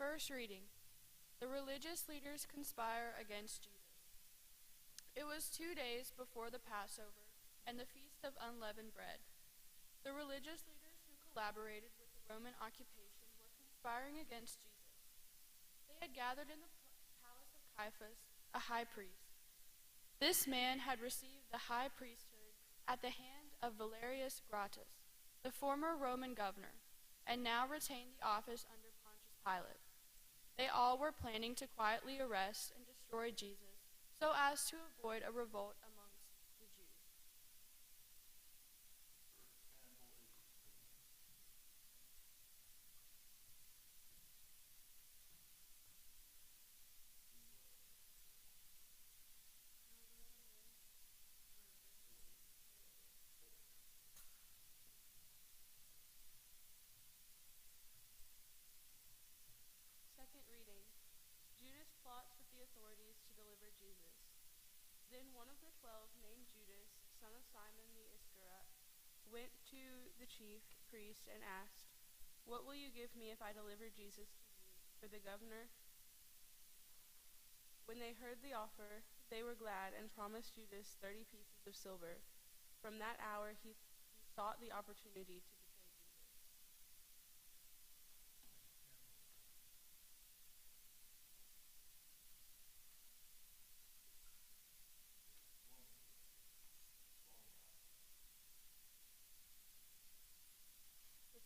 First reading. The religious leaders conspire against Jesus. It was 2 days before the Passover and the Feast of Unleavened Bread. The religious leaders who collaborated with the Roman occupation were conspiring against Jesus. They had gathered in the palace of Caiaphas, a high priest. This man had received the high priesthood at the hand of Valerius Gratus, the former Roman governor, and now retained the office under Pontius Pilate. They all were planning to quietly arrest and destroy Jesus so as to avoid a revolt amongst the Jews. Second reading. Judas plots with the authorities to deliver Jesus. Then one of the 12, named Judas, son of Simon the Iscariot, went to the chief priest and asked, "What will you give me if I deliver Jesus to you for the governor?" When they heard the offer, they were glad and promised Judas 30 pieces of silver. From that hour he sought the opportunity to betray Jesus.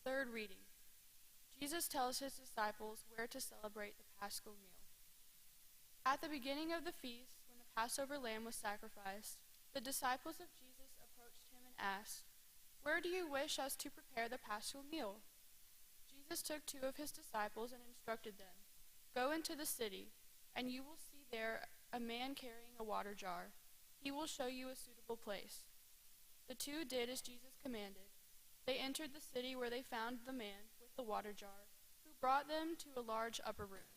Third reading. Jesus tells his disciples where to celebrate the Paschal meal. At the beginning of the feast, when the Passover lamb was sacrificed, the disciples of Jesus approached him and asked, "Where do you wish us to prepare the Paschal meal?" Jesus took 2 of his disciples and instructed them, "Go into the city, and you will see there a man carrying a water jar. He will show you a suitable place." The 2 did as Jesus commanded. They entered the city where they found the man with the water jar, who brought them to a large upper room.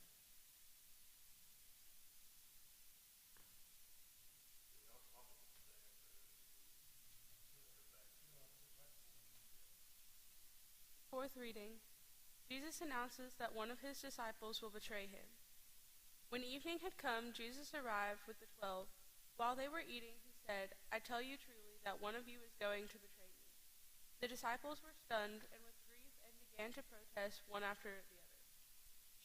Fourth reading. Jesus announces that one of his disciples will betray him. When evening had come, Jesus arrived with the 12. While they were eating, he said, "I tell you truly that one of you is going to betray me." The disciples were stunned and with grief and began to protest one after the other.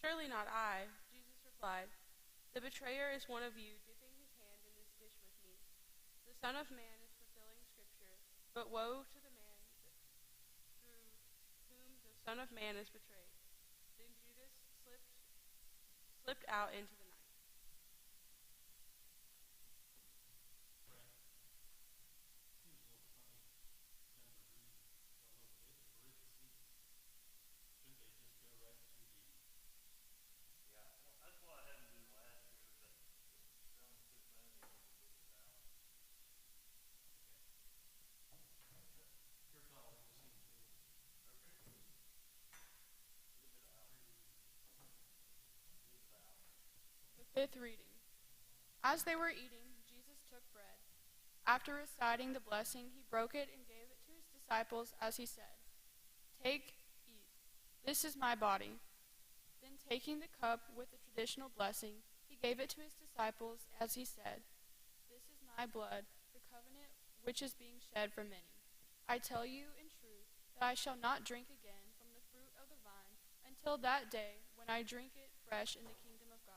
"Surely not I," Jesus replied. "The betrayer is one of you, dipping his hand in this dish with me. The Son of Man is fulfilling Scripture, but woe to the man through whom the Son of Man is betrayed." Then Judas slipped out into the night. Fifth reading. As they were eating, Jesus took bread. After reciting the blessing, he broke it and gave it to his disciples as he said, "Take, eat. This is my body." Then taking the cup with the traditional blessing, he gave it to his disciples as he said, "This is my blood, the covenant which is being shed for many. I tell you in truth that I shall not drink again from the fruit of the vine until that day when I drink it fresh in the kingdom of God."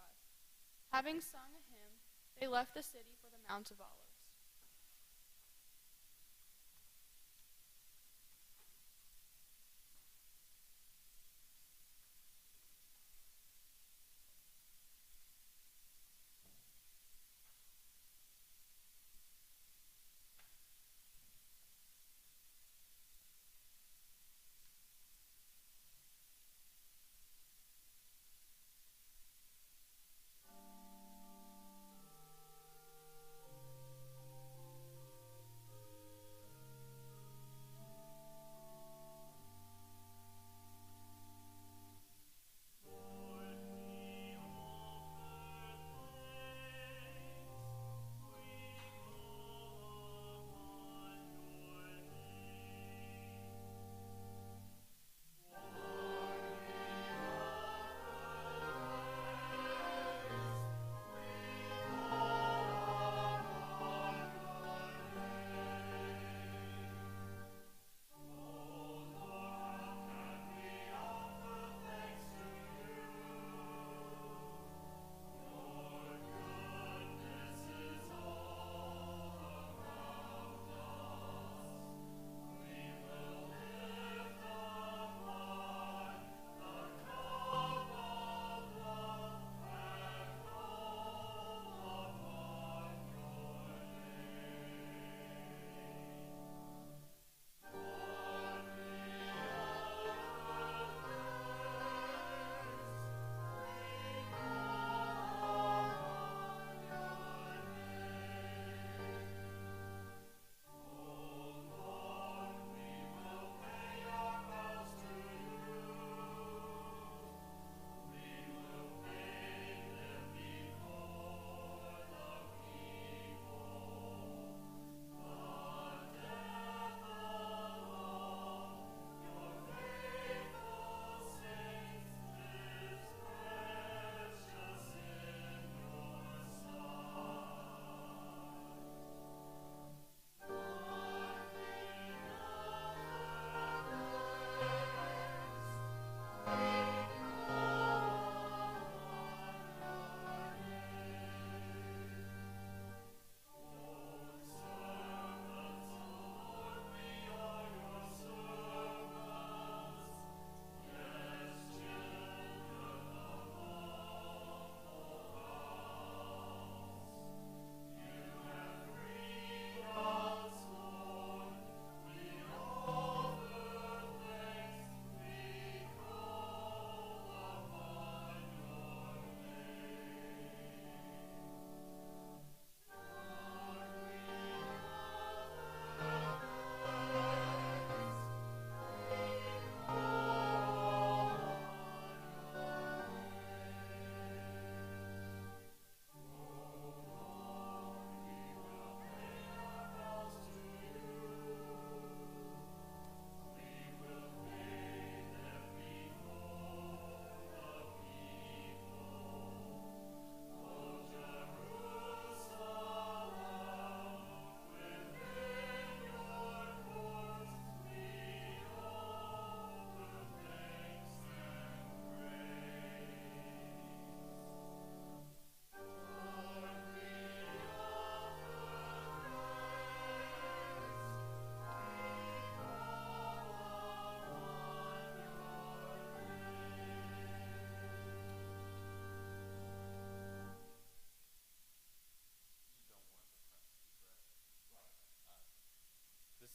Having sung a hymn, they left the city for the Mount of Olives.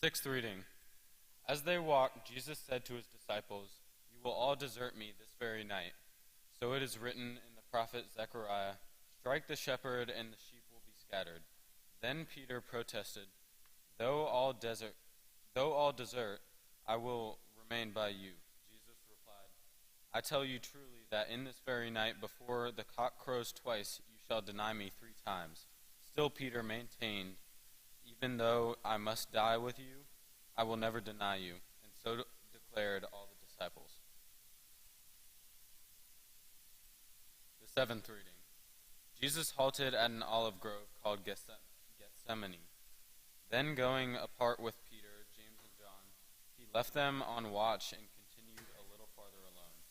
Sixth reading. As they walked, Jesus said to his disciples, "You will all desert me this very night. So it is written in the prophet Zechariah, 'Strike the shepherd and the sheep will be scattered.'" Then Peter protested, Though all desert, I will remain by you." Jesus replied, "I tell you truly that in this very night, before the cock crows twice, you shall deny me 3 times." Still Peter maintained, "Even though I must die with you, I will never deny you." And so declared all the disciples. The seventh reading. Jesus halted at an olive grove called Gethsemane. Then going apart with Peter, James, and John, he left them on watch and continued a little farther alone.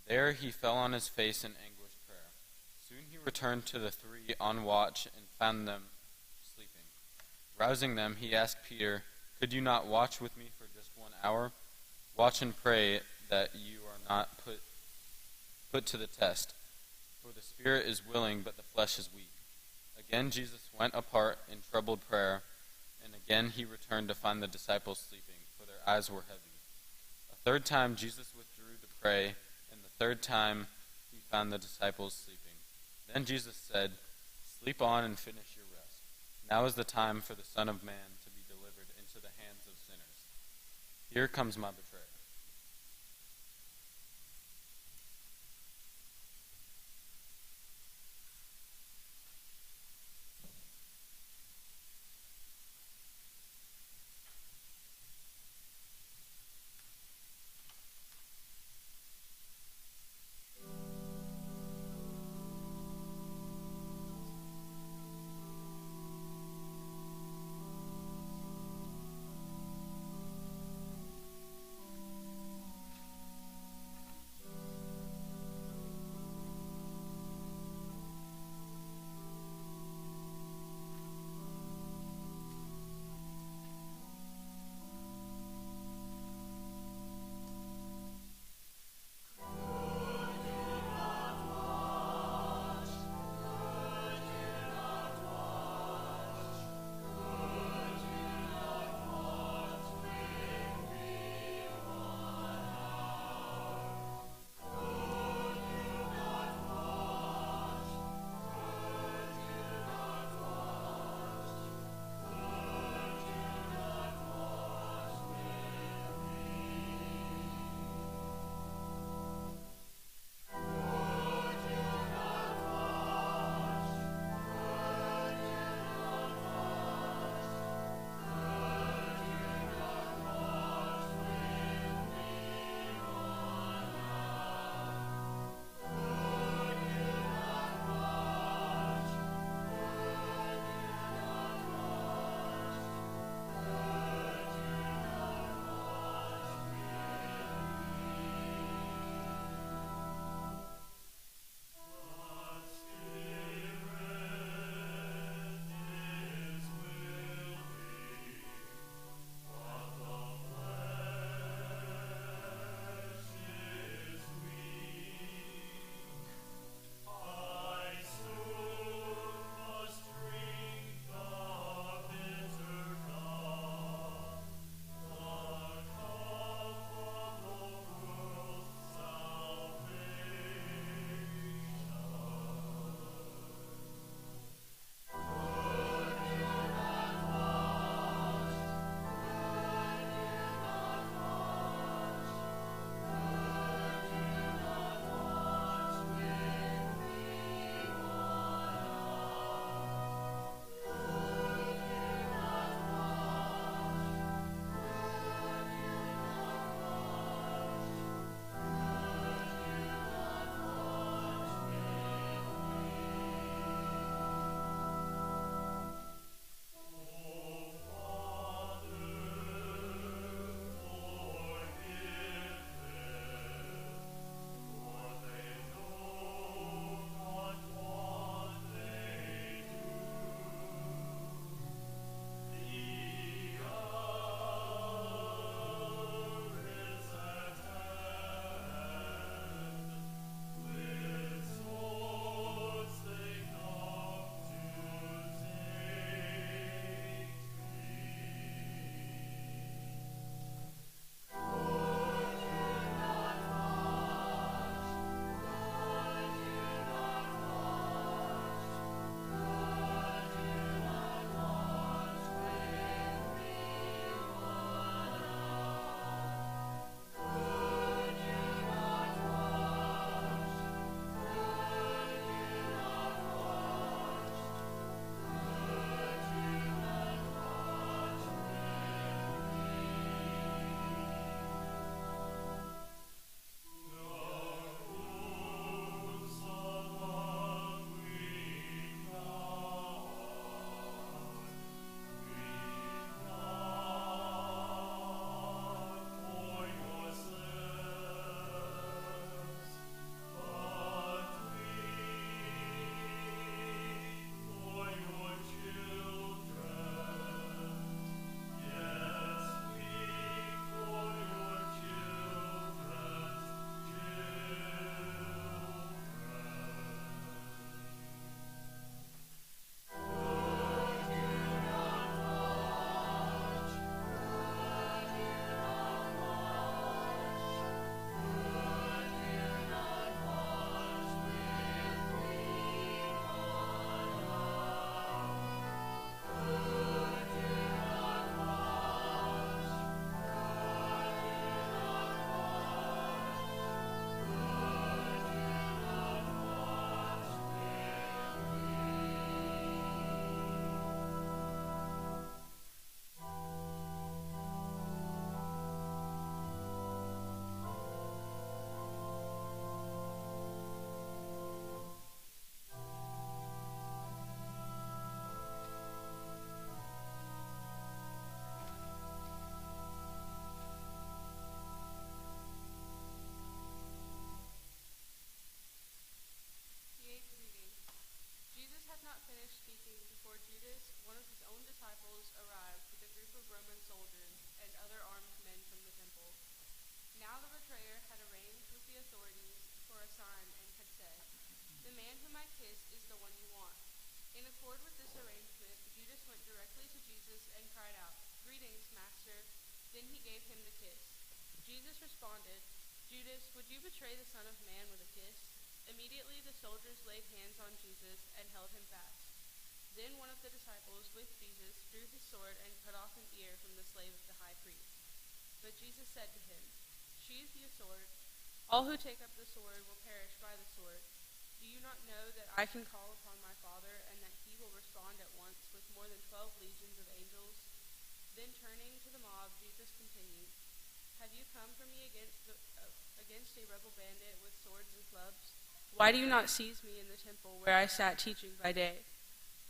There he fell on his face in anguished prayer. Soon he returned to the 3 on watch and found them sleeping. Rousing them, he asked Peter, "Could you not watch with me for just 1 hour? Watch and pray that you are not put to the test. For the spirit is willing, but the flesh is weak." Again Jesus went apart in troubled prayer, and again he returned to find the disciples sleeping, for their eyes were heavy. A 3rd time Jesus withdrew to pray, and the 3rd time he found the disciples sleeping. Then Jesus said, "Sleep on and finish your rest. Now is the time for the Son of Man to be delivered into the hands of sinners. Here comes my betrayer." Now the betrayer had arranged with the authorities for a sign and had said, "The man whom I kiss is the one you want." In accord with this arrangement, Judas went directly to Jesus and cried out, "Greetings, Master." Then he gave him the kiss. Jesus responded, "Judas, would you betray the Son of Man with a kiss?" Immediately the soldiers laid hands on Jesus and held him fast. Then one of the disciples with Jesus drew his sword and cut off an ear from the slave of the high priest. But Jesus said to him, "Sheathe your sword. All who take up the sword will perish by the sword. Do you not know that I can call upon my Father and that he will respond at once with more than 12 legions of angels?" Then turning to the mob, Jesus continued, "Have you come for me against a rebel bandit with swords and clubs? Why do you not seize me in the temple where I sat teaching by day?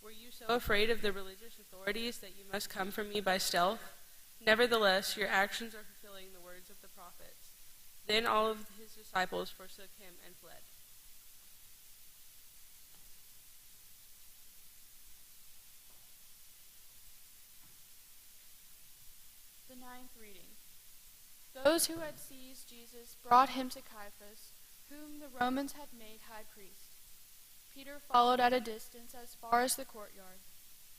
Were you so afraid of the religious authorities that you must come for me by stealth? Nevertheless, your actions are fulfilling the words of the prophets." Then all of his disciples forsook him and fled. The ninth reading. Those who had seized Jesus brought him to Caiaphas, whom the Romans had made high priest. Peter followed at a distance as far as the courtyard.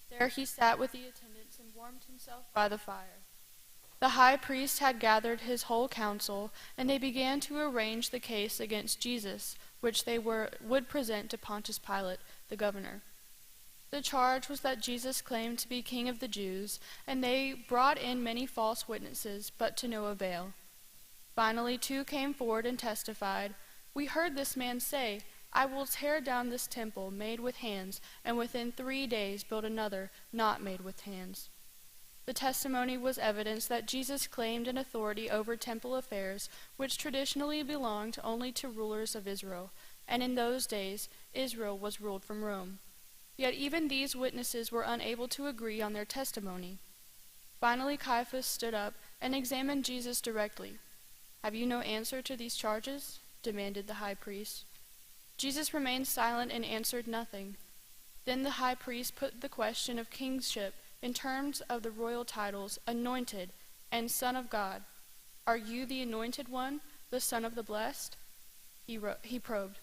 There he sat with the attendants and warmed himself by the fire. The high priest had gathered his whole council, and they began to arrange the case against Jesus, which they would present to Pontius Pilate, the governor. The charge was that Jesus claimed to be king of the Jews, and they brought in many false witnesses, but to no avail. Finally, 2 came forward and testified, "We heard this man say, 'I will tear down this temple made with hands, and within 3 days build another not made with hands.'" The testimony was evidence that Jesus claimed an authority over temple affairs, which traditionally belonged only to rulers of Israel, and in those days Israel was ruled from Rome. Yet even these witnesses were unable to agree on their testimony. Finally Caiaphas stood up and examined Jesus directly. "Have you no answer to these charges?" demanded the high priest. Jesus remained silent and answered nothing. Then the high priest put the question of kingship in terms of the royal titles, Anointed and Son of God. "Are you the Anointed One, the Son of the Blessed?" He probed.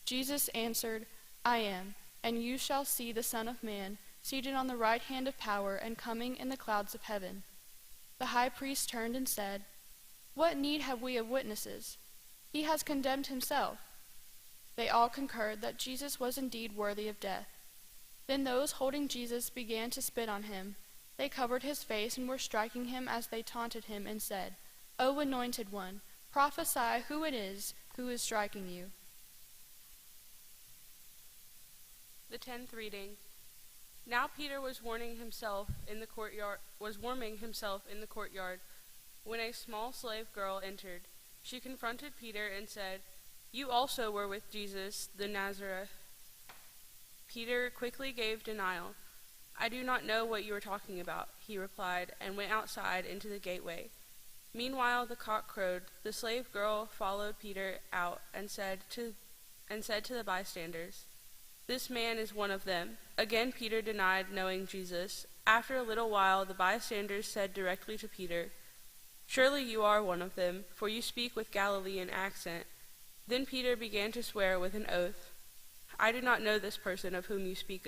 Jesus answered, "I am, and you shall see the Son of Man seated on the right hand of power and coming in the clouds of heaven." The high priest turned and said, "What need have we of witnesses? He has condemned himself." They all concurred that Jesus was indeed worthy of death. Then those holding Jesus began to spit on him. They covered his face and were striking him as they taunted him and said, "O Anointed One, prophesy who it is who is striking you." The 10th reading. Now Peter was warming himself in the courtyard when a small slave girl entered. She confronted Peter and said, "You also were with Jesus the Nazarene." Peter quickly gave denial. "I do not know what you are talking about," he replied, and went outside into the gateway. Meanwhile the cock crowed. The slave girl followed Peter out and said to the bystanders, "This man is one of them." Again Peter denied knowing Jesus. After a little while the bystanders said directly to Peter, "Surely you are one of them, for you speak with Galilean accent." Then Peter began to swear with an oath, "I do not know this person of whom you speak."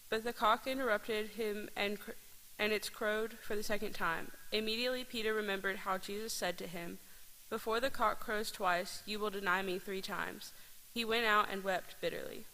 But the cock interrupted him, and it crowed for the second time. Immediately Peter remembered how Jesus said to him, "Before the cock crows twice, you will deny me 3 times." He went out and wept bitterly.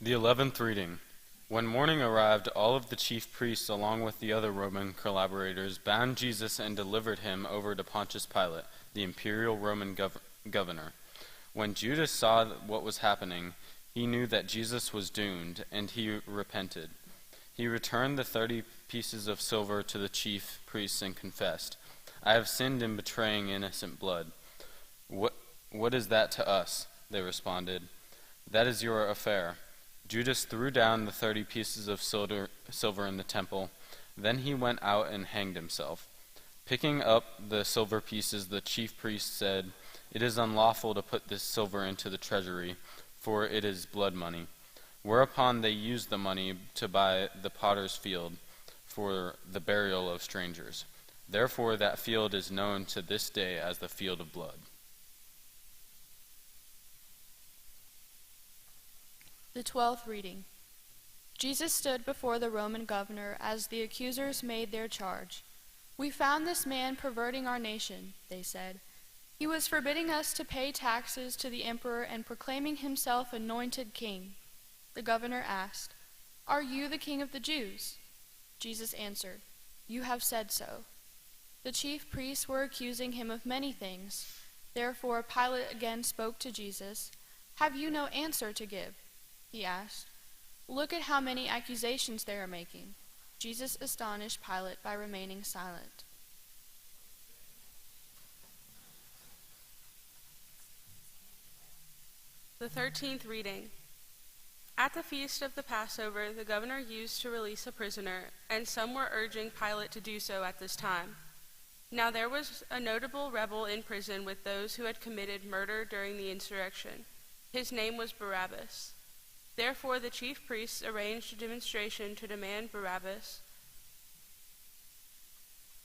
The 11th reading. When morning arrived, all of the chief priests, along with the other Roman collaborators, bound Jesus and delivered him over to Pontius Pilate, the imperial Roman governor. When Judas saw what was happening, he knew that Jesus was doomed, and he repented. He returned the 30 pieces of silver to the chief priests and confessed, "I have sinned in betraying innocent blood." What is that to us?" they responded. "That is your affair." Judas threw down the 30 pieces of silver in the temple. Then he went out and hanged himself. Picking up the silver pieces, the chief priest said, "It is unlawful to put this silver into the treasury, for it is blood money." Whereupon they used the money to buy the potter's field for the burial of strangers. Therefore that field is known to this day as the field of blood. The 12th reading. Jesus stood before the Roman governor as the accusers made their charge. "We found this man perverting our nation," they said. "He was forbidding us to pay taxes to the emperor and proclaiming himself anointed king." The governor asked, "Are you the king of the Jews?" Jesus answered, "You have said so." The chief priests were accusing him of many things. Therefore Pilate again spoke to Jesus. "Have you no answer to give?" he asked. "Look at how many accusations they are making." Jesus astonished Pilate by remaining silent. The 13th reading. At the feast of the Passover, the governor used to release a prisoner, and some were urging Pilate to do so at this time. Now there was a notable rebel in prison with those who had committed murder during the insurrection. His name was Barabbas. Therefore the chief priests arranged a demonstration to demand Barabbas.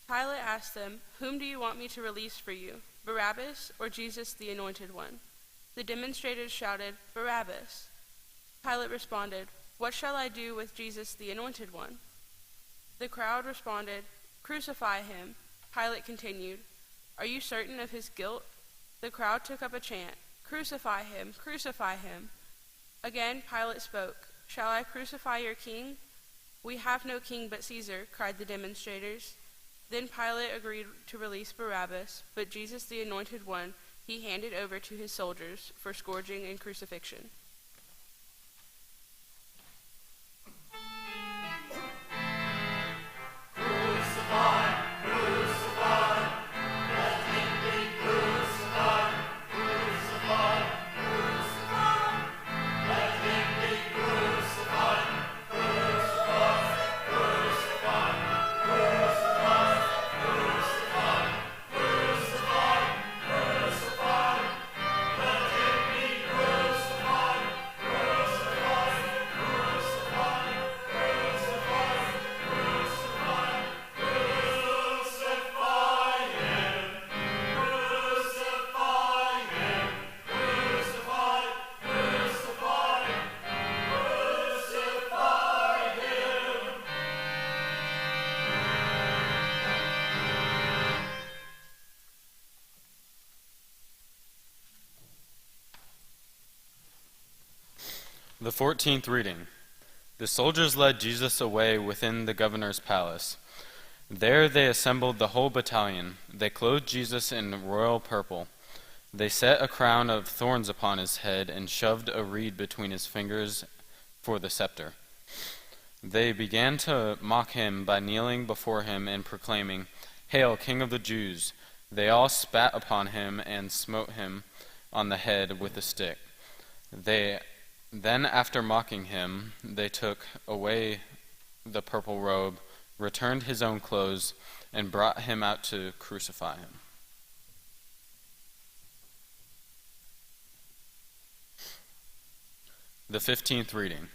Pilate asked them, "Whom do you want me to release for you, Barabbas or Jesus the Anointed One?" The demonstrators shouted, "Barabbas." Pilate responded, "What shall I do with Jesus the Anointed One?" The crowd responded, "Crucify him." Pilate continued, "Are you certain of his guilt?" The crowd took up a chant, "Crucify him, crucify him." Again Pilate spoke, "Shall I crucify your king?" "We have no king but Caesar," cried the demonstrators. Then Pilate agreed to release Barabbas, but Jesus the Anointed One he handed over to his soldiers for scourging and crucifixion. The 14th reading. The soldiers led Jesus away within the governor's palace. There they assembled the whole battalion. They clothed Jesus in royal purple. They set a crown of thorns upon his head and shoved a reed between his fingers for the scepter. They began to mock him by kneeling before him and proclaiming, "Hail, King of the Jews!" They all spat upon him and smote him on the head with a stick. Then, after mocking him, they took away the purple robe, returned his own clothes, and brought him out to crucify him. The 15th reading.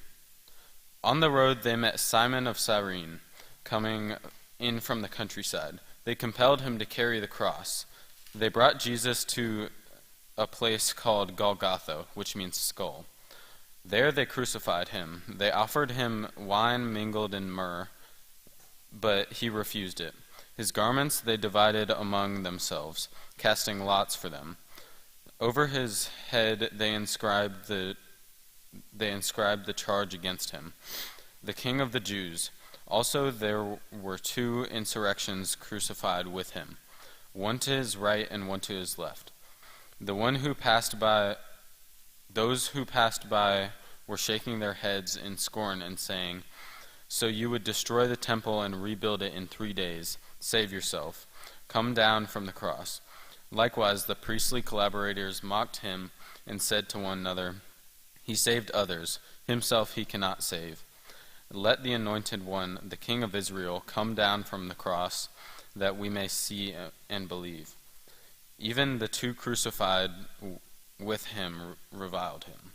On the road they met Simon of Cyrene, coming in from the countryside. They compelled him to carry the cross. They brought Jesus to a place called Golgotha, which means skull. There they crucified him. They offered him wine mingled in myrrh, but he refused it. His garments they divided among themselves, casting lots for them. Over his head they inscribed the they inscribed the charge against him: "The King of the Jews." Also there were 2 insurrections crucified with him, one to his right and one to his left. Those who passed by were shaking their heads in scorn and saying, "So you would destroy the temple and rebuild it in 3 days? Save yourself. Come down from the cross." Likewise, the priestly collaborators mocked him and said to one another, "He saved others. Himself he cannot save. Let the Anointed One, the King of Israel, come down from the cross, that we may see and believe." Even the 2 crucified with him reviled him.